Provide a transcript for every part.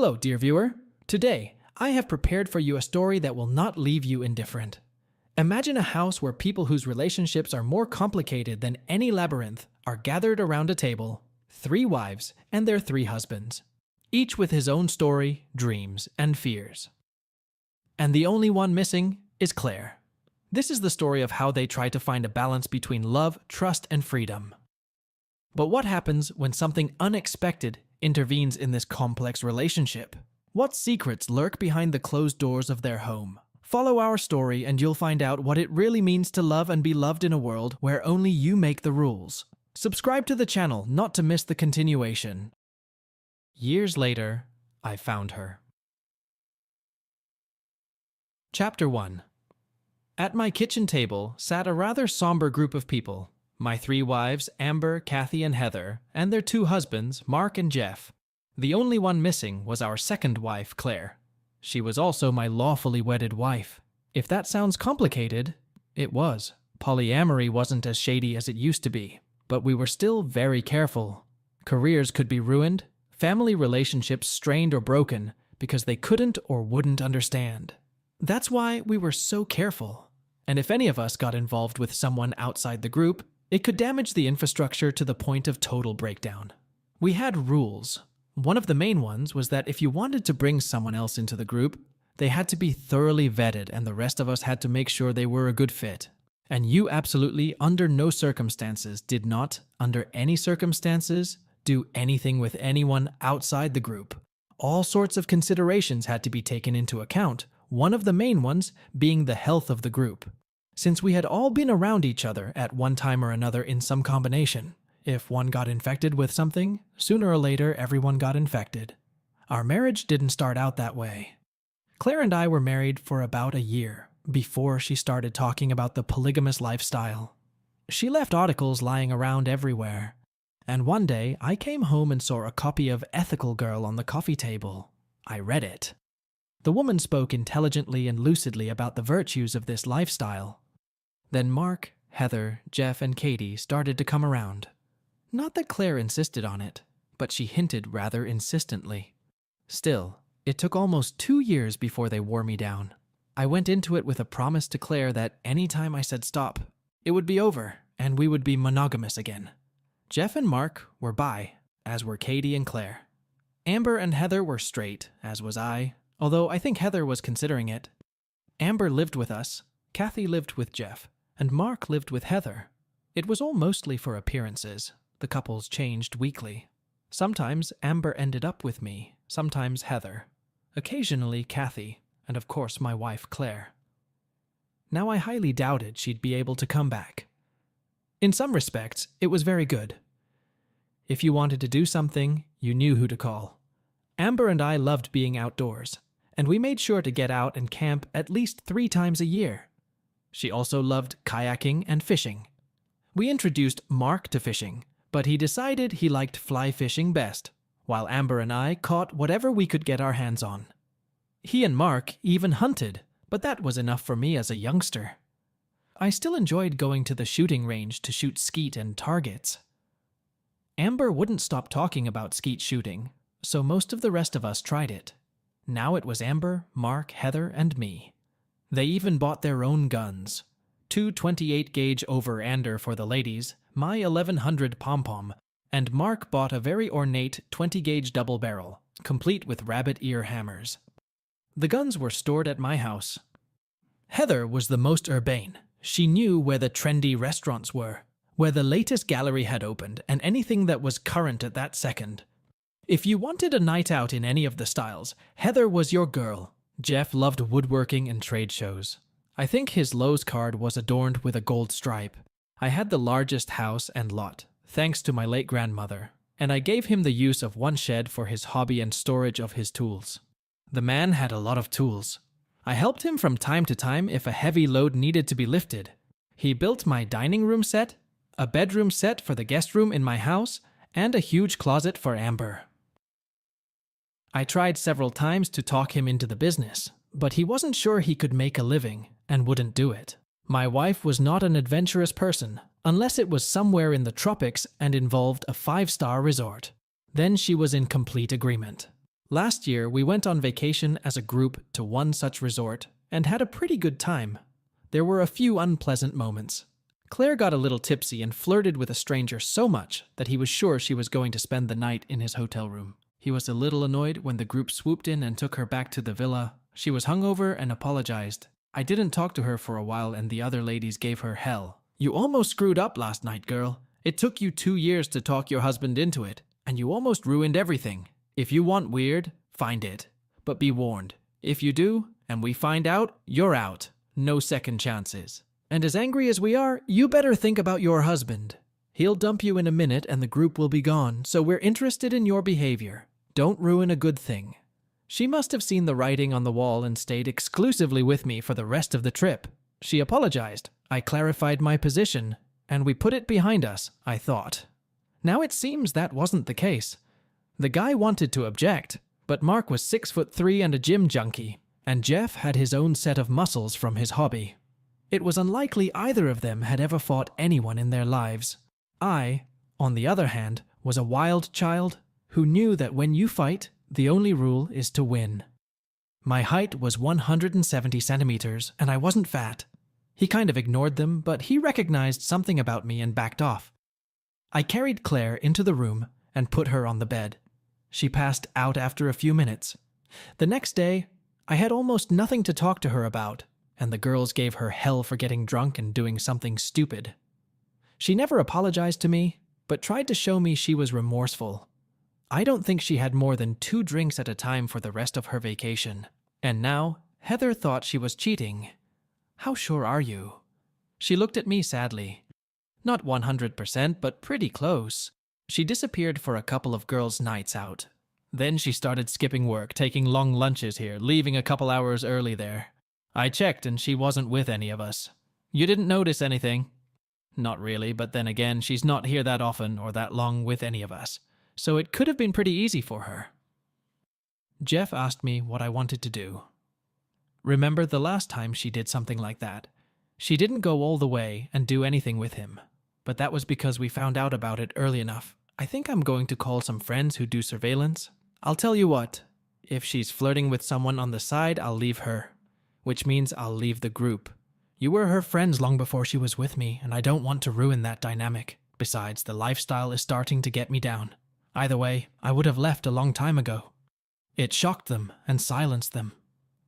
Hello, dear viewer. Today, I have prepared for you a story that will not leave you indifferent. Imagine a house where people whose relationships are more complicated than any labyrinth are gathered around a table, 3 wives and their 3 husbands, each with his own story, dreams, and fears. And the only one missing is Claire. This is the story of how they try to find a balance between love, trust, and freedom. But what happens when something unexpected intervenes in this complex relationship? What secrets lurk behind the closed doors of their home? Follow our story and you'll find out what it really means to love and be loved in a world where only you make the rules. Subscribe to the channel not to miss the continuation. Years later, I found her. Chapter 1. At my kitchen table sat a rather somber group of people. My 3 wives, Amber, Kathy, and Heather, and their 2 husbands, Mark and Jeff. The only one missing was our second wife, Claire. She was also my lawfully wedded wife. If that sounds complicated, it was. Polyamory wasn't as shady as it used to be, but we were still very careful. Careers could be ruined, family relationships strained or broken because they couldn't or wouldn't understand. That's why we were so careful. And if any of us got involved with someone outside the group, it could damage the infrastructure to the point of total breakdown. We had rules. One of the main ones was that if you wanted to bring someone else into the group, they had to be thoroughly vetted and the rest of us had to make sure they were a good fit. And you absolutely, under no circumstances, did not, under any circumstances, do anything with anyone outside the group. All sorts of considerations had to be taken into account, one of the main ones being the health of the group. Since we had all been around each other at one time or another in some combination, if one got infected with something, sooner or later everyone got infected. Our marriage didn't start out that way. Claire and I were married for about a year before she started talking about the polygamous lifestyle. She left articles lying around everywhere, and one day I came home and saw a copy of Ethical Girl on the coffee table. I read it. The woman spoke intelligently and lucidly about the virtues of this lifestyle. Then Mark, Heather, Jeff, and Katie started to come around. Not that Claire insisted on it, but she hinted rather insistently. Still, it took almost 2 years before they wore me down. I went into it with a promise to Claire that any time I said stop, it would be over and we would be monogamous again. Jeff and Mark were bi, as were Katie and Claire. Amber and Heather were straight, as was I, although I think Heather was considering it. Amber lived with us, Kathy lived with Jeff, and Mark lived with Heather. It was all mostly for appearances. The couples changed weekly. Sometimes Amber ended up with me, sometimes Heather. Occasionally Kathy, and of course my wife Claire. Now I highly doubted she'd be able to come back. In some respects, it was very good. If you wanted to do something, you knew who to call. Amber and I loved being outdoors, and we made sure to get out and camp at least 3 times a year. She also loved kayaking and fishing. We introduced Mark to fishing, but he decided he liked fly fishing best, while Amber and I caught whatever we could get our hands on. He and Mark even hunted, but that was enough for me as a youngster. I still enjoyed going to the shooting range to shoot skeet and targets. Amber wouldn't stop talking about skeet shooting, so most of the rest of us tried it. Now it was Amber, Mark, Heather, and me. They even bought their own guns. 2 28-gauge over-ander for the ladies, my 1100 pom-pom, and Mark bought a very ornate 20-gauge double-barrel, complete with rabbit ear hammers. The guns were stored at my house. Heather was the most urbane. She knew where the trendy restaurants were, where the latest gallery had opened, and anything that was current at that second. If you wanted a night out in any of the styles, Heather was your girl. Jeff loved woodworking and trade shows. I think his Lowe's card was adorned with a gold stripe. I had the largest house and lot, thanks to my late grandmother, and I gave him the use of one shed for his hobby and storage of his tools. The man had a lot of tools. I helped him from time to time if a heavy load needed to be lifted. He built my dining room set, a bedroom set for the guest room in my house, and a huge closet for Amber. I tried several times to talk him into the business, but he wasn't sure he could make a living and wouldn't do it. My wife was not an adventurous person, unless it was somewhere in the tropics and involved a 5-star resort. Then she was in complete agreement. Last year, we went on vacation as a group to one such resort and had a pretty good time. There were a few unpleasant moments. Claire got a little tipsy and flirted with a stranger so much that he was sure she was going to spend the night in his hotel room. He was a little annoyed when the group swooped in and took her back to the villa. She was hungover and apologized. I didn't talk to her for a while and the other ladies gave her hell. "You almost screwed up last night, girl. It took you 2 years to talk your husband into it, and you almost ruined everything. If you want weird, find it. But be warned, if you do, and we find out, you're out. No second chances. And as angry as we are, you better think about your husband. He'll dump you in a minute and the group will be gone, so we're interested in your behavior. Don't ruin a good thing." She must have seen the writing on the wall and stayed exclusively with me for the rest of the trip. She apologized. I clarified my position, and we put it behind us, I thought. Now it seems that wasn't the case. The guy wanted to object, but Mark was 6'3" and a gym junkie, and Jeff had his own set of muscles from his hobby. It was unlikely either of them had ever fought anyone in their lives. I, on the other hand, was a wild child who knew that when you fight, the only rule is to win. My height was 170 centimeters, and I wasn't fat. He kind of ignored them, but he recognized something about me and backed off. I carried Claire into the room and put her on the bed. She passed out after a few minutes. The next day, I had almost nothing to talk to her about, and the girls gave her hell for getting drunk and doing something stupid. She never apologized to me, but tried to show me she was remorseful. I don't think she had more than 2 drinks at a time for the rest of her vacation. And now, Heather thought she was cheating. How sure are you? She looked at me sadly. Not 100%, but pretty close. She disappeared for a couple of girls' nights out. Then she started skipping work, taking long lunches here, leaving a couple hours early there. I checked and she wasn't with any of us. You didn't notice anything? Not really, but then again, she's not here that often or that long with any of us. So it could have been pretty easy for her. Jeff asked me what I wanted to do. Remember the last time she did something like that? She didn't go all the way and do anything with him, but that was because we found out about it early enough. I think I'm going to call some friends who do surveillance. I'll tell you what, if she's flirting with someone on the side, I'll leave her, which means I'll leave the group. You were her friends long before she was with me, and I don't want to ruin that dynamic. Besides, the lifestyle is starting to get me down. Either way, I would have left a long time ago. It shocked them and silenced them.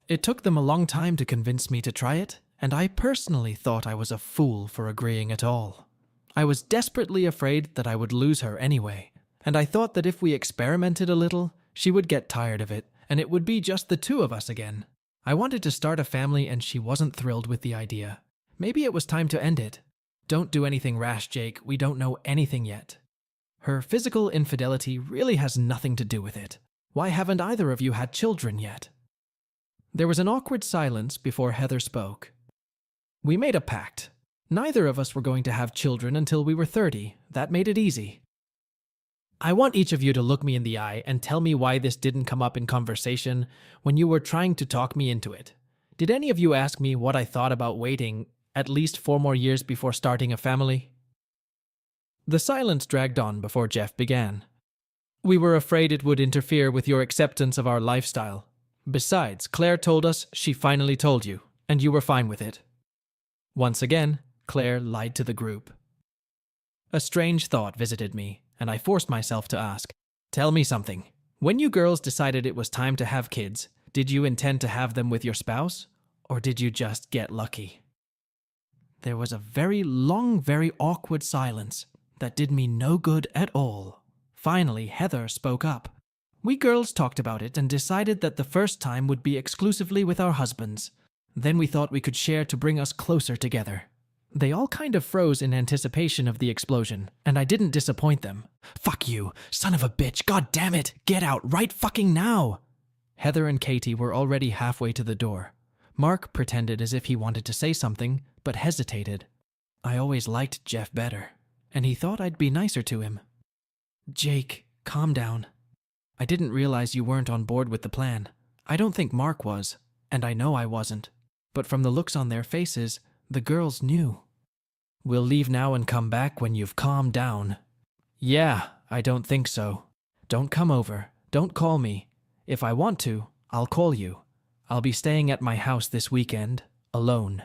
It took them a long time to convince me to try it, and I personally thought I was a fool for agreeing at all. I was desperately afraid that I would lose her anyway, and I thought that if we experimented a little, she would get tired of it, and it would be just the 2 of us again. I wanted to start a family and she wasn't thrilled with the idea. Maybe it was time to end it. Don't do anything rash, Jake. We don't know anything yet. Her physical infidelity really has nothing to do with it. Why haven't either of you had children yet? There was an awkward silence before Heather spoke. We made a pact. Neither of us were going to have children until we were 30. That made it easy. I want each of you to look me in the eye and tell me why this didn't come up in conversation when you were trying to talk me into it. Did any of you ask me what I thought about waiting at least 4 more years before starting a family? The silence dragged on before Jeff began. We were afraid it would interfere with your acceptance of our lifestyle. Besides, Claire told us she finally told you, and you were fine with it. Once again, Claire lied to the group. A strange thought visited me, and I forced myself to ask, "Tell me something. When you girls decided it was time to have kids, did you intend to have them with your spouse, or did you just get lucky?" There was a very long, very awkward silence that did me no good at all. Finally, Heather spoke up. We girls talked about it and decided that the first time would be exclusively with our husbands. Then we thought we could share to bring us closer together. They all kind of froze in anticipation of the explosion, and I didn't disappoint them. "Fuck you, son of a bitch, god damn it, get out right fucking now!" Heather and Katie were already halfway to the door. Mark pretended as if he wanted to say something, but hesitated. I always liked Jeff better, and he thought I'd be nicer to him. "Jake, calm down. I didn't realize you weren't on board with the plan. I don't think Mark was, and I know I wasn't. But from the looks on their faces, the girls knew. We'll leave now and come back when you've calmed down." "Yeah, I don't think so. Don't come over. Don't call me. If I want to, I'll call you. I'll be staying at my house this weekend, alone.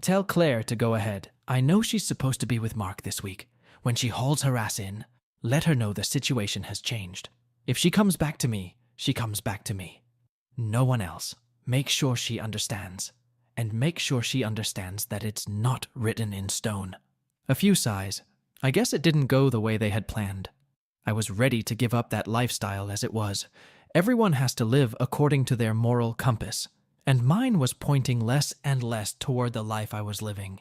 Tell Claire to go ahead. I know she's supposed to be with Mark this week. When she hauls her ass in, let her know the situation has changed. If she comes back to me, she comes back to me. No one else. Make sure she understands. And make sure she understands that it's not written in stone. A few sighs. I guess it didn't go the way they had planned. I was ready to give up that lifestyle as it was. Everyone has to live according to their moral compass, and mine was pointing less and less toward the life I was living.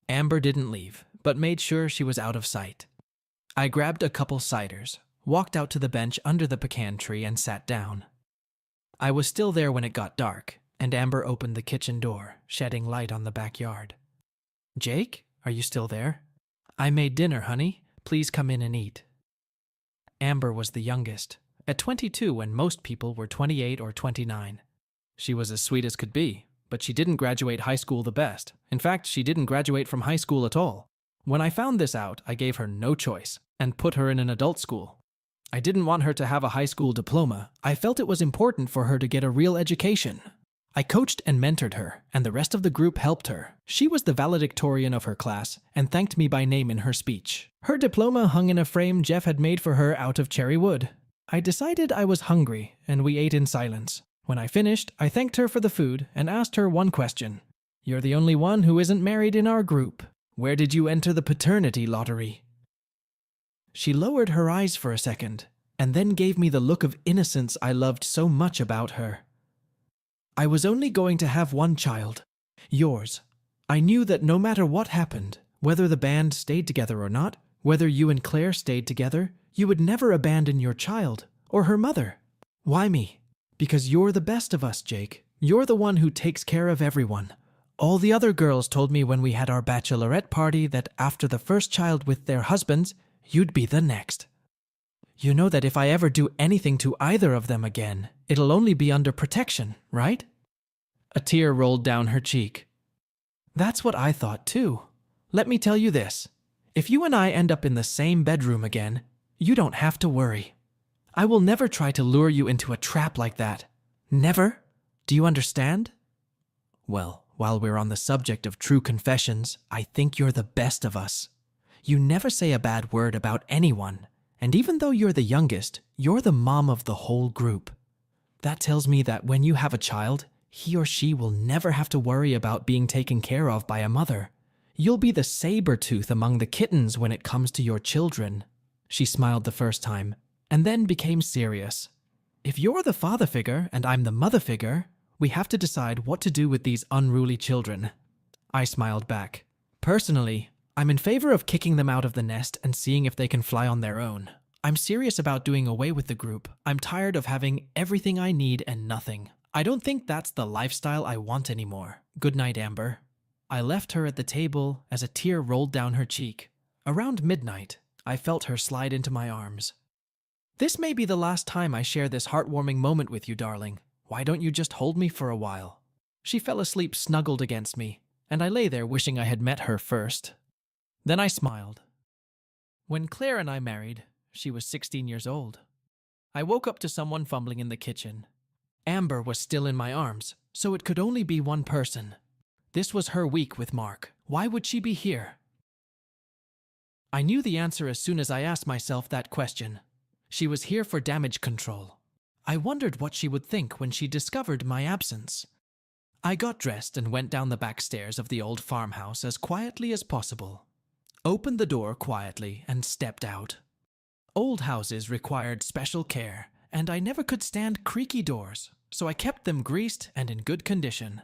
Amber didn't leave, but made sure she was out of sight. I grabbed a couple ciders, walked out to the bench under the pecan tree, and sat down. I was still there when it got dark, and Amber opened the kitchen door, shedding light on the backyard. "Jake, are you still there? I made dinner, honey. Please come in and eat." Amber was the youngest, at 22 when most people were 28 or 29. She was as sweet as could be, but she didn't graduate high school the best. In fact, she didn't graduate from high school at all. When I found this out, I gave her no choice and put her in an adult school. I didn't want her to have a high school diploma. I felt it was important for her to get a real education. I coached and mentored her, and the rest of the group helped her. She was the valedictorian of her class and thanked me by name in her speech. Her diploma hung in a frame Jeff had made for her out of cherry wood. I decided I was hungry, and we ate in silence. When I finished, I thanked her for the food and asked her one question. "You're the only one who isn't married in our group. Where did you enter the paternity lottery?" She lowered her eyes for a second, and then gave me the look of innocence I loved so much about her. "I was only going to have one child, yours. I knew that no matter what happened, whether the band stayed together or not, whether you and Claire stayed together, you would never abandon your child or her mother. Why me? Because you're the best of us, Jake. You're the one who takes care of everyone. All the other girls told me when we had our bachelorette party that after the first child with their husbands, you'd be the next. You know that if I ever do anything to either of them again, it'll only be under protection, right?" A tear rolled down her cheek. "That's what I thought too. Let me tell you this. If you and I end up in the same bedroom again, you don't have to worry. I will never try to lure you into a trap like that. Never. Do you understand? Well, while we're on the subject of true confessions, I think you're the best of us. You never say a bad word about anyone, and even though you're the youngest, you're the mom of the whole group. That tells me that when you have a child, he or she will never have to worry about being taken care of by a mother. You'll be the saber-tooth among the kittens when it comes to your children." She smiled the first time, and then became serious. "If you're the father figure and I'm the mother figure, we have to decide what to do with these unruly children." I smiled back. "Personally, I'm in favor of kicking them out of the nest and seeing if they can fly on their own. I'm serious about doing away with the group. I'm tired of having everything I need and nothing. I don't think that's the lifestyle I want anymore. Good night, Amber." I left her at the table as a tear rolled down her cheek. Around midnight, I felt her slide into my arms. "This may be the last time I share this heartwarming moment with you, darling. Why don't you just hold me for a while?" She fell asleep snuggled against me, and I lay there wishing I had met her first. Then I smiled. When Claire and I married, she was 16 years old. I woke up to someone fumbling in the kitchen. Amber was still in my arms, so it could only be one person. This was her week with Mark. Why would she be here? I knew the answer as soon as I asked myself that question. She was here for damage control. I wondered what she would think when she discovered my absence. I got dressed and went down the back stairs of the old farmhouse as quietly as possible. Opened the door quietly and stepped out. Old houses required special care, and I never could stand creaky doors, so I kept them greased and in good condition.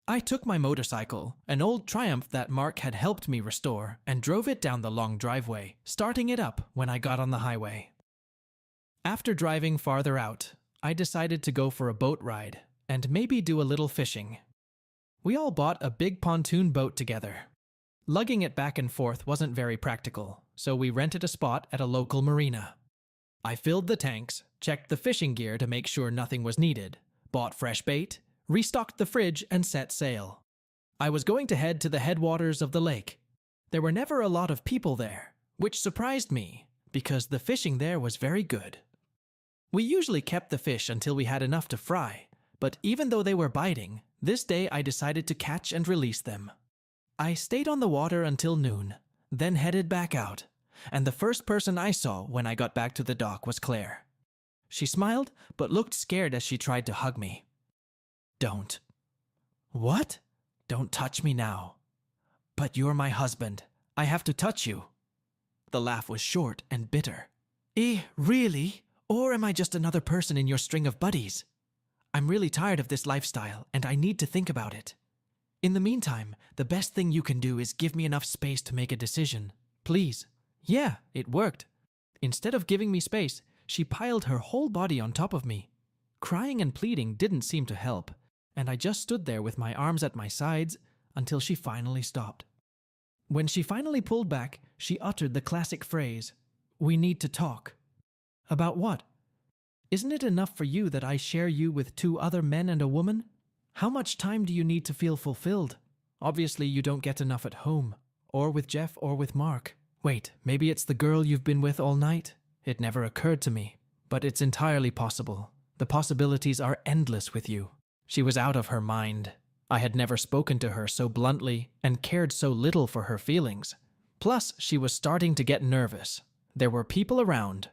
I took my motorcycle, an old Triumph that Mark had helped me restore, and drove it down the long driveway, starting it up when I got on the highway. After driving farther out, I decided to go for a boat ride and maybe do a little fishing. We all bought a big pontoon boat together. Lugging it back and forth wasn't very practical, so we rented a spot at a local marina. I filled the tanks, checked the fishing gear to make sure nothing was needed, bought fresh bait, restocked the fridge, and set sail. I was going to head to the headwaters of the lake. There were never a lot of people there, which surprised me because the fishing there was very good. We usually kept the fish until we had enough to fry, but even though they were biting, this day I decided to catch and release them. I stayed on the water until noon, then headed back out, and the first person I saw when I got back to the dock was Claire. She smiled, but looked scared as she tried to hug me. Don't. What? Don't touch me now. But you're my husband. I have to touch you. The laugh was short and bitter. Really? Or am I just another person in your string of buddies? I'm really tired of this lifestyle, and I need to think about it. In the meantime, the best thing you can do is give me enough space to make a decision. Please. Yeah, it worked. Instead of giving me space, she piled her whole body on top of me. Crying and pleading didn't seem to help, and I just stood there with my arms at my sides until she finally stopped. When she finally pulled back, she uttered the classic phrase, "We need to talk." About what? Isn't it enough for you that I share you with 2 other men and a woman? How much time do you need to feel fulfilled? Obviously, you don't get enough at home, or with Jeff or with Mark. Wait, maybe it's the girl you've been with all night? It never occurred to me, but it's entirely possible. The possibilities are endless with you. She was out of her mind. I had never spoken to her so bluntly and cared so little for her feelings. Plus, she was starting to get nervous. There were people around.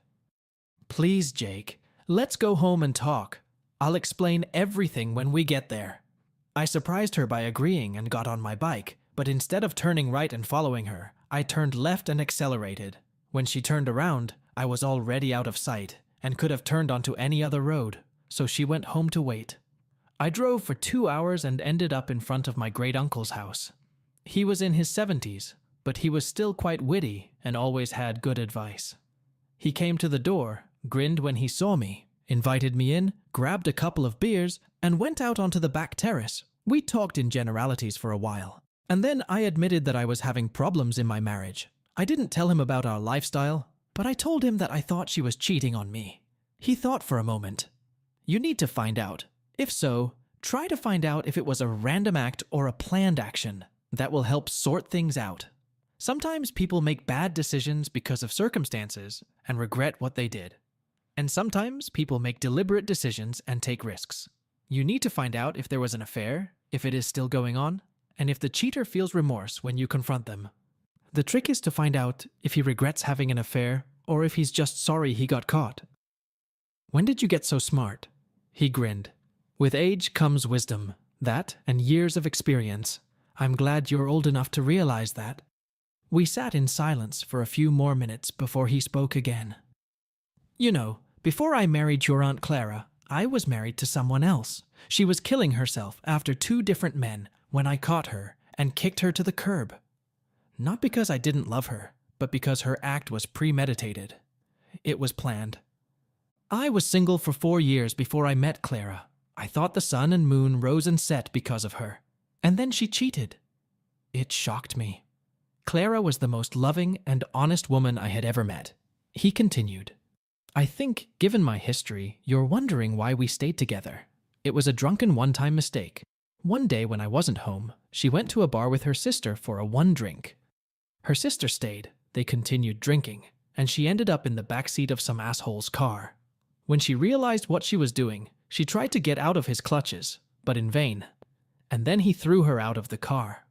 Please, Jake, let's go home and talk. I'll explain everything when we get there. I surprised her by agreeing and got on my bike, but instead of turning right and following her, I turned left and accelerated. When she turned around, I was already out of sight and could have turned onto any other road, so she went home to wait. I drove for 2 hours and ended up in front of my great-uncle's house. He was in his 70s, but he was still quite witty and always had good advice. He came to the door, grinned when he saw me, invited me in, grabbed a couple of beers, and went out onto the back terrace. We talked in generalities for a while, and then I admitted that I was having problems in my marriage. I didn't tell him about our lifestyle, but I told him that I thought she was cheating on me. He thought for a moment. You need to find out. If so, try to find out if it was a random act or a planned action. That will help sort things out. Sometimes people make bad decisions because of circumstances and regret what they did. And sometimes people make deliberate decisions and take risks. You need to find out if there was an affair, if it is still going on, and if the cheater feels remorse when you confront them. The trick is to find out if he regrets having an affair or if he's just sorry he got caught. When did you get so smart? He grinned. With age comes wisdom. That and years of experience. I'm glad you're old enough to realize that. We sat in silence for a few more minutes before he spoke again. You know, before I married your Aunt Clara, I was married to someone else. She was killing herself after 2 different men when I caught her and kicked her to the curb. Not because I didn't love her, but because her act was premeditated. It was planned. I was single for 4 years before I met Clara. I thought the sun and moon rose and set because of her. And then she cheated. It shocked me. Clara was the most loving and honest woman I had ever met. He continued. I think, given my history, you're wondering why we stayed together. It was a drunken one-time mistake. One day when I wasn't home, she went to a bar with her sister for a 1 drink. Her sister stayed, they continued drinking, and she ended up in the backseat of some asshole's car. When she realized what she was doing, she tried to get out of his clutches, but in vain. And then he threw her out of the car.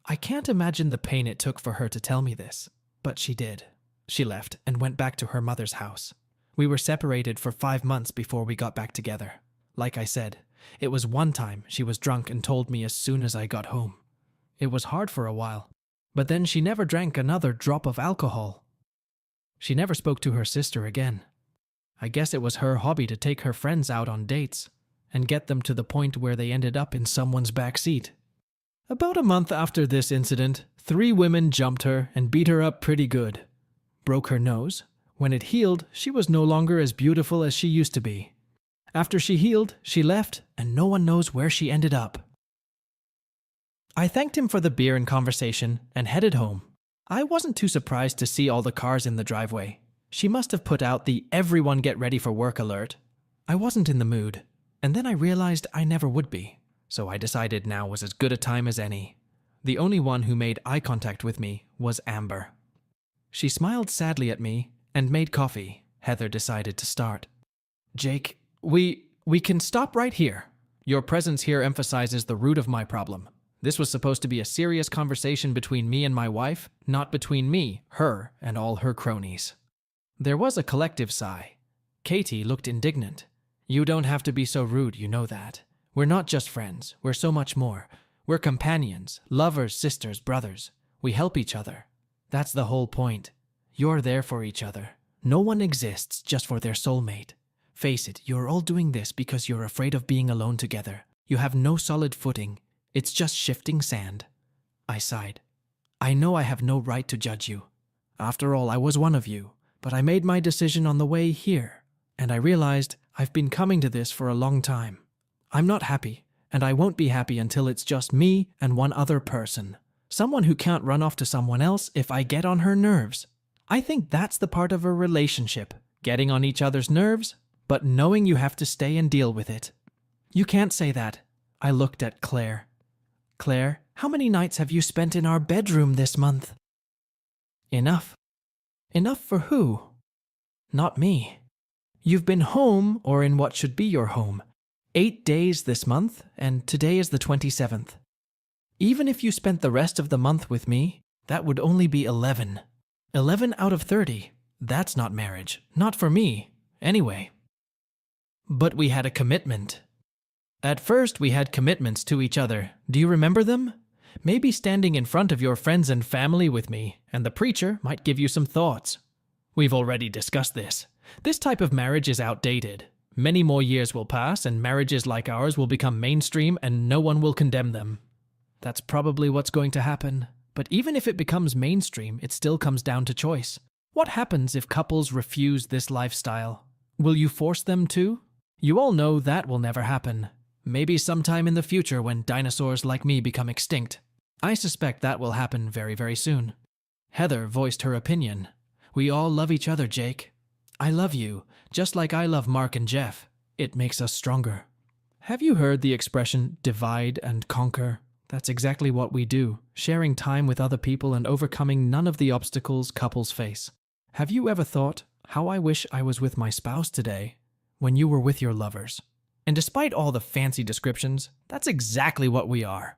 I can't imagine the pain it took for her to tell me this, but she did. She left and went back to her mother's house. We were separated for 5 months before we got back together. Like I said, it was one time she was drunk and told me as soon as I got home. It was hard for a while, but then she never drank another drop of alcohol. She never spoke to her sister again. I guess it was her hobby to take her friends out on dates and get them to the point where they ended up in someone's back seat. About a month after this incident, 3 women jumped her and beat her up pretty good. Broke her nose. When it healed, she was no longer as beautiful as she used to be. After she healed, she left, and no one knows where she ended up. I thanked him for the beer and conversation and headed home. I wasn't too surprised to see all the cars in the driveway. She must have put out the "everyone get ready for work" alert. I wasn't in the mood, and then I realized I never would be, so I decided now was as good a time as any. The only one who made eye contact with me was Amber. She smiled sadly at me and made coffee. Heather decided to start. Jake, we can stop right here. Your presence here emphasizes the root of my problem. This was supposed to be a serious conversation between me and my wife, not between me, her, and all her cronies. There was a collective sigh. Katie looked indignant. You don't have to be so rude, you know that. We're not just friends, we're so much more. We're companions, lovers, sisters, brothers. We help each other. That's the whole point. You're there for each other. No one exists just for their soulmate. Face it, you're all doing this because you're afraid of being alone together. You have no solid footing. It's just shifting sand. I sighed. I know I have no right to judge you. After all, I was one of you, but I made my decision on the way here, and I realized I've been coming to this for a long time. I'm not happy, and I won't be happy until it's just me and one other person. Someone who can't run off to someone else if I get on her nerves. I think that's the part of a relationship, getting on each other's nerves, but knowing you have to stay and deal with it. You can't say that. I looked at Claire. Claire, how many nights have you spent in our bedroom this month? Enough. Enough for who? Not me. You've been home, or in what should be your home, 8 days this month, and today is the 27th. Even if you spent the rest of the month with me, that would only be 11. 11 out of 30. That's not marriage. Not for me, anyway. But we had a commitment. At first, we had commitments to each other. Do you remember them? Maybe standing in front of your friends and family with me, and the preacher might give you some thoughts. We've already discussed this. This type of marriage is outdated. Many more years will pass, and marriages like ours will become mainstream, and no one will condemn them. That's probably what's going to happen. But even if it becomes mainstream, it still comes down to choice. What happens if couples refuse this lifestyle? Will you force them to? You all know that will never happen. Maybe sometime in the future when dinosaurs like me become extinct. I suspect that will happen very, very soon. Heather voiced her opinion. We all love each other, Jake. I love you, just like I love Mark and Jeff. It makes us stronger. Have you heard the expression divide and conquer? That's exactly what we do, sharing time with other people and overcoming none of the obstacles couples face. Have you ever thought, how I wish I was with my spouse today, when you were with your lovers? And despite all the fancy descriptions, that's exactly what we are.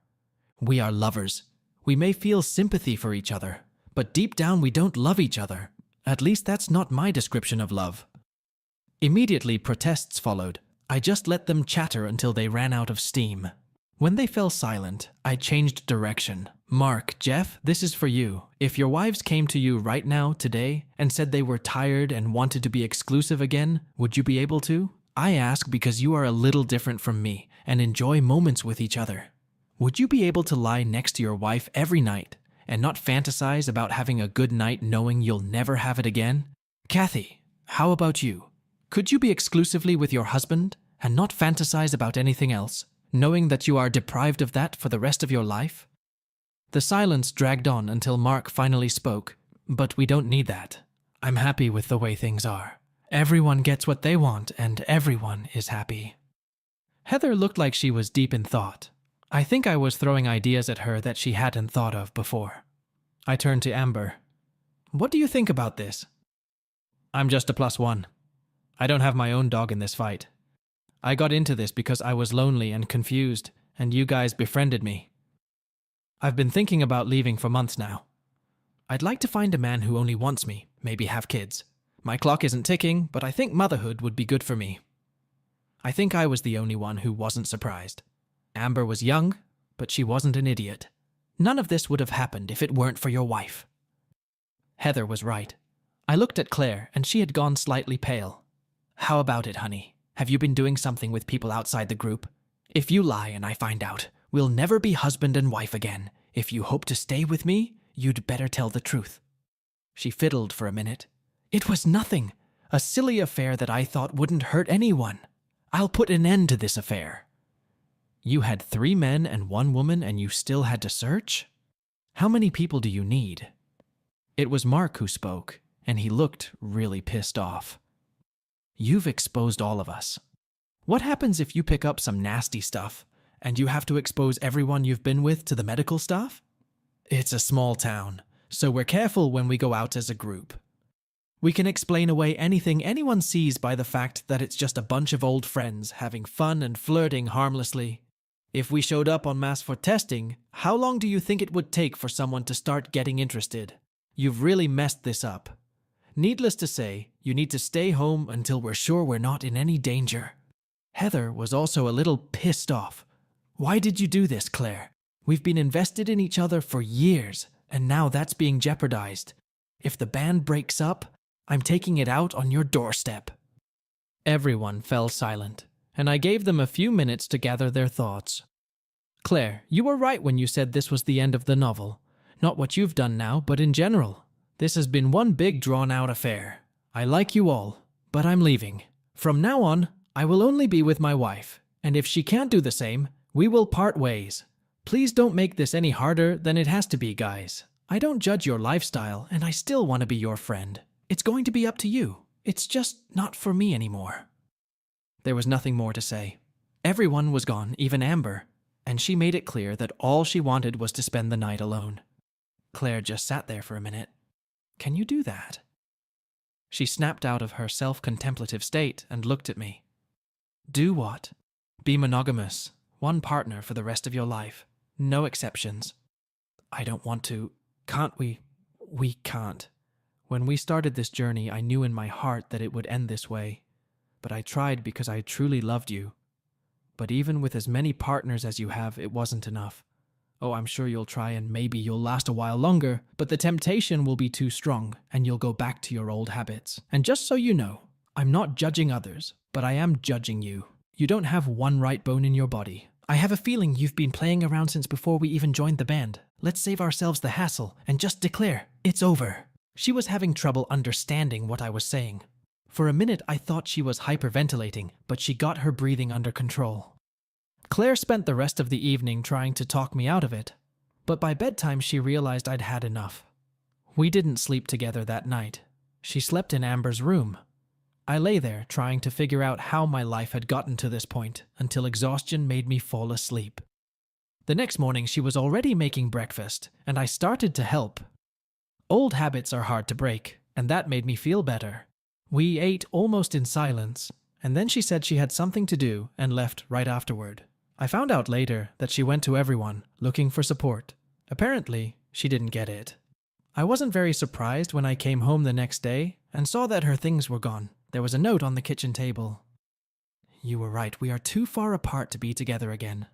We are lovers. We may feel sympathy for each other, but deep down we don't love each other. At least that's not my description of love. Immediately, protests followed. I just let them chatter until they ran out of steam. When they fell silent, I changed direction. Mark, Jeff, this is for you. If your wives came to you right now, today, and said they were tired and wanted to be exclusive again, would you be able to? I ask because you are a little different from me and enjoy moments with each other. Would you be able to lie next to your wife every night and not fantasize about having a good night knowing you'll never have it again? Kathy, how about you? Could you be exclusively with your husband and not fantasize about anything else, knowing that you are deprived of that for the rest of your life? The silence dragged on until Mark finally spoke, but we don't need that. I'm happy with the way things are. Everyone gets what they want, and everyone is happy. Heather looked like she was deep in thought. I think I was throwing ideas at her that she hadn't thought of before. I turned to Amber. What do you think about this? I'm just a +1. I don't have my own dog in this fight. I got into this because I was lonely and confused, and you guys befriended me. I've been thinking about leaving for months now. I'd like to find a man who only wants me, maybe have kids. My clock isn't ticking, but I think motherhood would be good for me. I think I was the only one who wasn't surprised. Amber was young, but she wasn't an idiot. None of this would have happened if it weren't for your wife. Heather was right. I looked at Claire, and she had gone slightly pale. How about it, honey? Have you been doing something with people outside the group? If you lie and I find out, we'll never be husband and wife again. If you hope to stay with me, you'd better tell the truth. She fiddled for a minute. It was nothing. A silly affair that I thought wouldn't hurt anyone. I'll put an end to this affair. You had 3 men and 1 woman and you still had to search? How many people do you need? It was Mark who spoke, and he looked really pissed off. You've exposed all of us. What happens if you pick up some nasty stuff, and you have to expose everyone you've been with to the medical staff? It's a small town, so we're careful when we go out as a group. We can explain away anything anyone sees by the fact that it's just a bunch of old friends having fun and flirting harmlessly. If we showed up en masse for testing, how long do you think it would take for someone to start getting interested? You've really messed this up. Needless to say, you need to stay home until we're sure we're not in any danger." Heather was also a little pissed off. "Why did you do this, Claire? We've been invested in each other for years, and now that's being jeopardized. If the band breaks up, I'm taking it out on your doorstep." Everyone fell silent, and I gave them a few minutes to gather their thoughts. "Claire, you were right when you said this was the end of the novel. Not what you've done now, but in general. This has been one big drawn-out affair. I like you all, but I'm leaving. From now on, I will only be with my wife, and if she can't do the same, we will part ways. Please don't make this any harder than it has to be, guys. I don't judge your lifestyle, and I still want to be your friend. It's going to be up to you. It's just not for me anymore." There was nothing more to say. Everyone was gone, even Amber, and she made it clear that all she wanted was to spend the night alone. Claire just sat there for a minute. "Can you do that?" She snapped out of her self-contemplative state and looked at me. "Do what?" "Be monogamous. One partner for the rest of your life. No exceptions." "I don't want to. Can't we?" "We can't. When we started this journey, I knew in my heart that it would end this way. But I tried because I truly loved you. But even with as many partners as you have, it wasn't enough. Oh, I'm sure you'll try and maybe you'll last a while longer, but the temptation will be too strong and you'll go back to your old habits. And just so you know, I'm not judging others, but I am judging you. You don't have one right bone in your body. I have a feeling you've been playing around since before we even joined the band. Let's save ourselves the hassle and just declare it's over." She was having trouble understanding what I was saying. For a minute, I thought she was hyperventilating, but she got her breathing under control. Claire spent the rest of the evening trying to talk me out of it, but by bedtime she realized I'd had enough. We didn't sleep together that night. She slept in Amber's room. I lay there trying to figure out how my life had gotten to this point until exhaustion made me fall asleep. The next morning she was already making breakfast, and I started to help. Old habits are hard to break, and that made me feel better. We ate almost in silence, and then she said she had something to do and left right afterward. I found out later that she went to everyone, looking for support. Apparently, she didn't get it. I wasn't very surprised when I came home the next day and saw that her things were gone. There was a note on the kitchen table. "You were right, we are too far apart to be together again.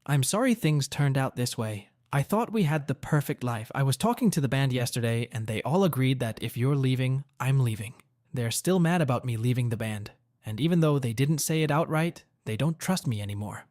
I'm sorry things turned out this way. I thought we had the perfect life. I was talking to the band yesterday and they all agreed that if you're leaving, I'm leaving. They're still mad about me leaving the band, and even though they didn't say it outright, they don't trust me anymore.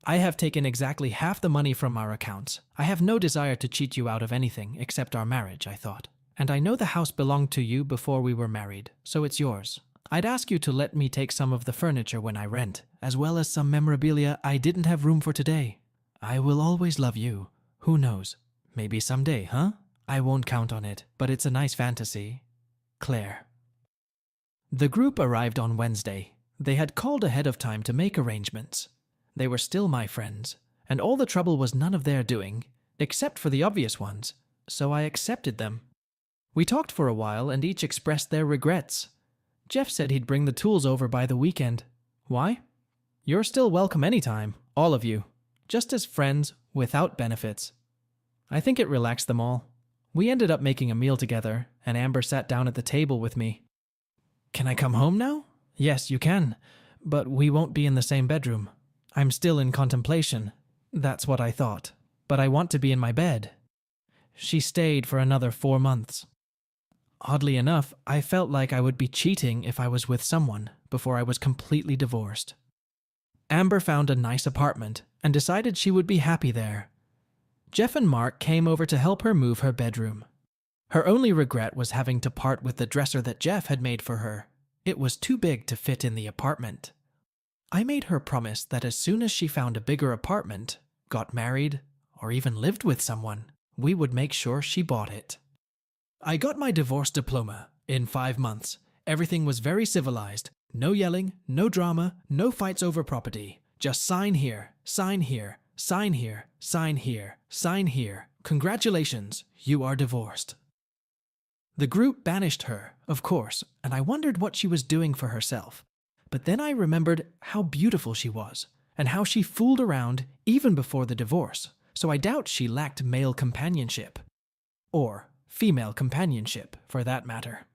I have taken exactly half the money from our accounts. I have no desire to cheat you out of anything except our marriage, I thought. And I know the house belonged to you before we were married, so it's yours. I'd ask you to let me take some of the furniture when I rent, as well as some memorabilia I didn't have room for today. I will always love you. Who knows? Maybe someday, huh? I won't count on it, but it's a nice fantasy. Claire." The group arrived on Wednesday. They had called ahead of time to make arrangements. They were still my friends, and all the trouble was none of their doing, except for the obvious ones, so I accepted them. We talked for a while and each expressed their regrets. Jeff said he'd bring the tools over by the weekend. Why? You're still welcome anytime, all of you, just as friends without benefits. I think it relaxed them all. We ended up making a meal together, and Amber sat down at the table with me. "Can I come home now?" "Yes, you can, but we won't be in the same bedroom. I'm still in contemplation. That's what I thought, but I want to be in my bed." She stayed for another 4 months. Oddly enough, I felt like I would be cheating if I was with someone before I was completely divorced. Amber found a nice apartment and decided she would be happy there. Jeff and Mark came over to help her move her bedroom. Her only regret was having to part with the dresser that Jeff had made for her. It was too big to fit in the apartment. I made her promise that as soon as she found a bigger apartment, got married, or even lived with someone, we would make sure she bought it. I got my divorce diploma in 5 months. Everything was very civilized. No yelling, no drama, no fights over property. Just sign here, sign here, sign here, sign here, sign here. Congratulations, you are divorced. The group banished her, of course, and I wondered what she was doing for herself. But then I remembered how beautiful she was, and how she fooled around even before the divorce, so I doubt she lacked male companionship. Or female companionship, for that matter.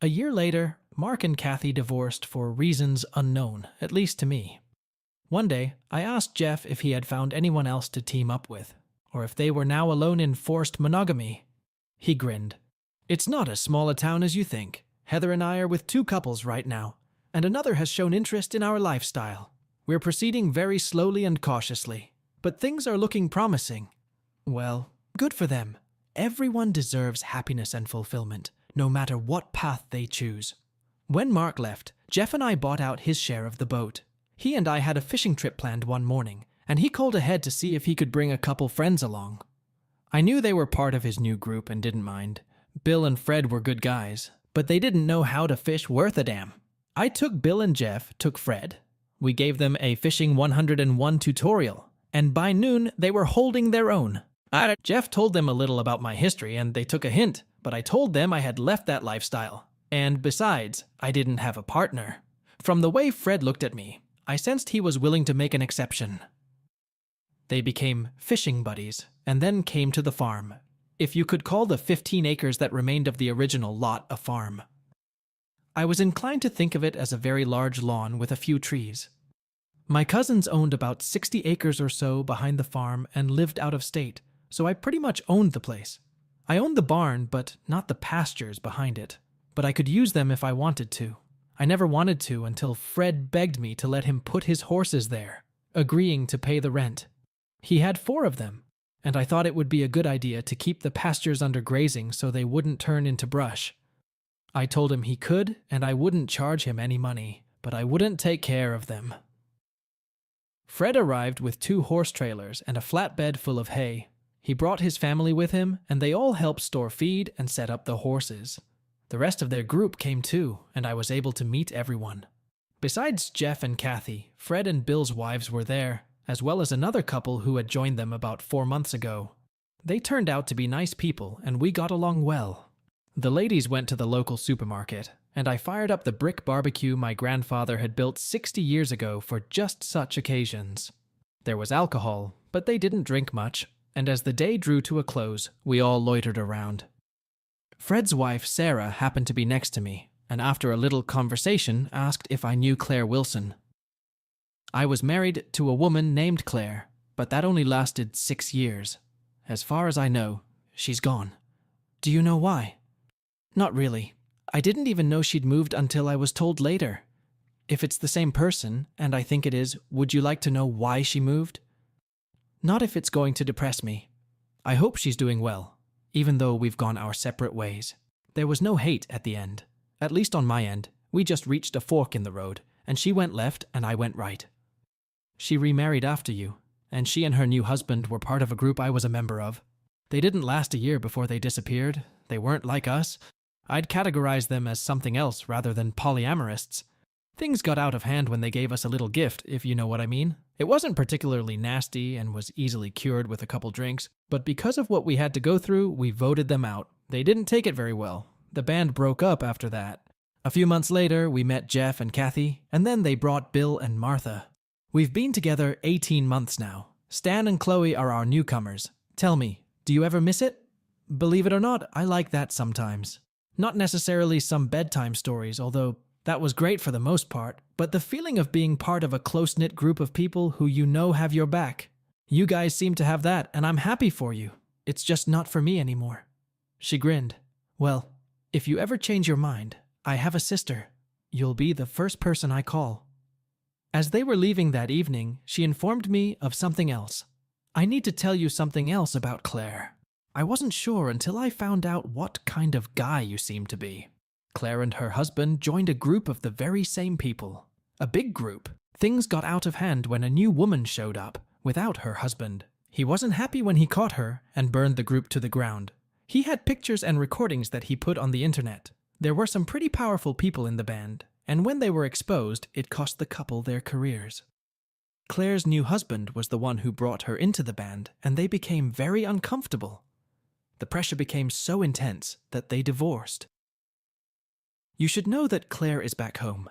A year later, Mark and Kathy divorced for reasons unknown, at least to me. One day, I asked Jeff if he had found anyone else to team up with, or if they were now alone in forced monogamy. He grinned. "It's not as small a town as you think. Heather and I are with 2 couples right now, and another has shown interest in our lifestyle. We're proceeding very slowly and cautiously, but things are looking promising." Well, good for them. Everyone deserves happiness and fulfillment, no matter what path they choose. When Mark left, Jeff and I bought out his share of the boat. He and I had a fishing trip planned one morning, and he called ahead to see if he could bring a couple friends along. I knew they were part of his new group and didn't mind. Bill and Fred were good guys, but they didn't know how to fish worth a damn. I took Bill and Jeff took Fred. We gave them a Fishing 101 tutorial, and by noon they were holding their own. Jeff told them a little about my history and they took a hint, but I told them I had left that lifestyle. And besides, I didn't have a partner. From the way Fred looked at me, I sensed he was willing to make an exception. They became fishing buddies, and then came to the farm, if you could call the 15 acres that remained of the original lot a farm. I was inclined to think of it as a very large lawn with a few trees. My cousins owned about 60 acres or so behind the farm and lived out of state, so I pretty much owned the place. I owned the barn, but not the pastures behind it, but I could use them if I wanted to. I never wanted to until Fred begged me to let him put his horses there, agreeing to pay the rent. He had 4 of them, and I thought it would be a good idea to keep the pastures under grazing so they wouldn't turn into brush. I told him he could, and I wouldn't charge him any money, but I wouldn't take care of them. Fred arrived with 2 horse trailers and a flatbed full of hay. He brought his family with him, and they all helped store feed and set up the horses. The rest of their group came too, and I was able to meet everyone. Besides Jeff and Kathy, Fred and Bill's wives were there, as well as another couple who had joined them about 4 months ago. They turned out to be nice people, and we got along well. The ladies went to the local supermarket, and I fired up the brick barbecue my grandfather had built 60 years ago for just such occasions. There was alcohol, but they didn't drink much, and as the day drew to a close, we all loitered around. Fred's wife, Sarah, happened to be next to me, and after a little conversation asked if I knew Claire Wilson. I was married to a woman named Claire, but that only lasted 6 years. As far as I know, she's gone. Do you know why? Not really. I didn't even know she'd moved until I was told later. If it's the same person, and I think it is, would you like to know why she moved? Not if it's going to depress me. I hope she's doing well, even though we've gone our separate ways. There was no hate at the end. At least on my end. We just reached a fork in the road, and she went left and I went right. She remarried after you, and she and her new husband were part of a group I was a member of. They didn't last a year before they disappeared. They weren't like us. I'd categorize them as something else rather than polyamorists. Things got out of hand when they gave us a little gift, if you know what I mean. It wasn't particularly nasty and was easily cured with a couple drinks, but because of what we had to go through, we voted them out. They didn't take it very well. The band broke up after that. A few months later, we met Jeff and Kathy, and then they brought Bill and Martha. We've been together 18 months now. Stan and Chloe are our newcomers. Tell me, do you ever miss it? Believe it or not, I like that sometimes. Not necessarily some bedtime stories, although that was great for the most part, but the feeling of being part of a close-knit group of people who you know have your back. You guys seem to have that, and I'm happy for you. It's just not for me anymore. She grinned. Well, if you ever change your mind, I have a sister. You'll be the first person I call. As they were leaving that evening, she informed me of something else. I need to tell you something else about Claire. I wasn't sure until I found out what kind of guy you seem to be. Claire and her husband joined a group of the very same people. A big group. Things got out of hand when a new woman showed up, without her husband. He wasn't happy when he caught her and burned the group to the ground. He had pictures and recordings that he put on the internet. There were some pretty powerful people in the band, and when they were exposed, it cost the couple their careers. Claire's new husband was the one who brought her into the band, and they became very uncomfortable. The pressure became so intense that they divorced. You should know that Claire is back home.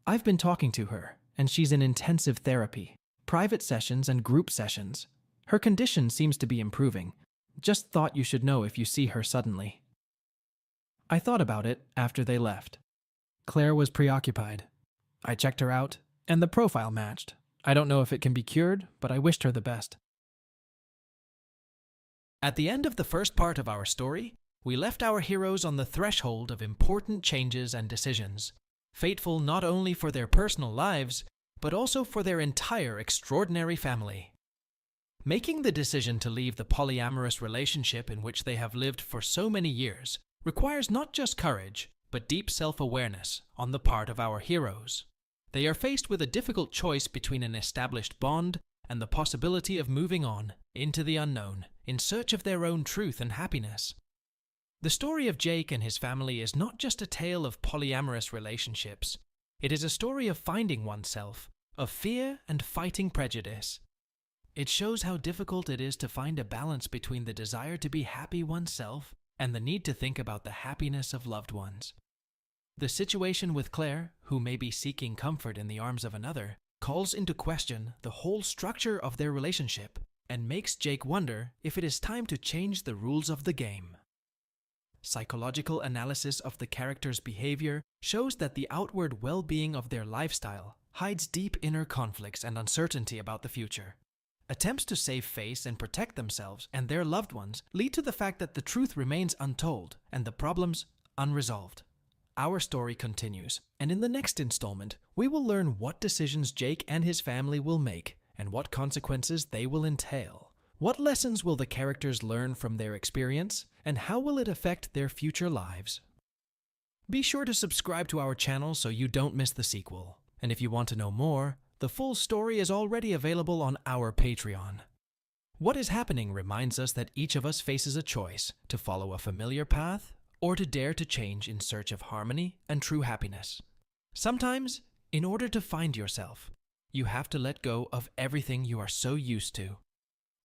I've been talking to her, and she's in intensive therapy, private sessions and group sessions. Her condition seems to be improving. Just thought you should know if you see her suddenly. I thought about it after they left. Claire was preoccupied. I checked her out, and the profile matched. I don't know if it can be cured, but I wished her the best. At the end of the first part of our story, we left our heroes on the threshold of important changes and decisions, fateful not only for their personal lives, but also for their entire extraordinary family. Making the decision to leave the polyamorous relationship in which they have lived for so many years requires not just courage, but deep self-awareness on the part of our heroes. They are faced with a difficult choice between an established bond and the possibility of moving on into the unknown in search of their own truth and happiness. The story of Jake and his family is not just a tale of polyamorous relationships. It is a story of finding oneself, of fear and fighting prejudice. It shows how difficult it is to find a balance between the desire to be happy oneself and the need to think about the happiness of loved ones. The situation with Claire, who may be seeking comfort in the arms of another, calls into question the whole structure of their relationship and makes Jake wonder if it is time to change the rules of the game. Psychological analysis of the character's behavior shows that the outward well-being of their lifestyle hides deep inner conflicts and uncertainty about the future. Attempts to save face and protect themselves and their loved ones lead to the fact that the truth remains untold and the problems unresolved. Our story continues, and in the next installment, we will learn what decisions Jake and his family will make and what consequences they will entail. What lessons will the characters learn from their experience, and how will it affect their future lives? Be sure to subscribe to our channel so you don't miss the sequel. And if you want to know more, the full story is already available on our Patreon. What is Happening reminds us that each of us faces a choice to follow a familiar path or to dare to change in search of harmony and true happiness. Sometimes, in order to find yourself, you have to let go of everything you are so used to.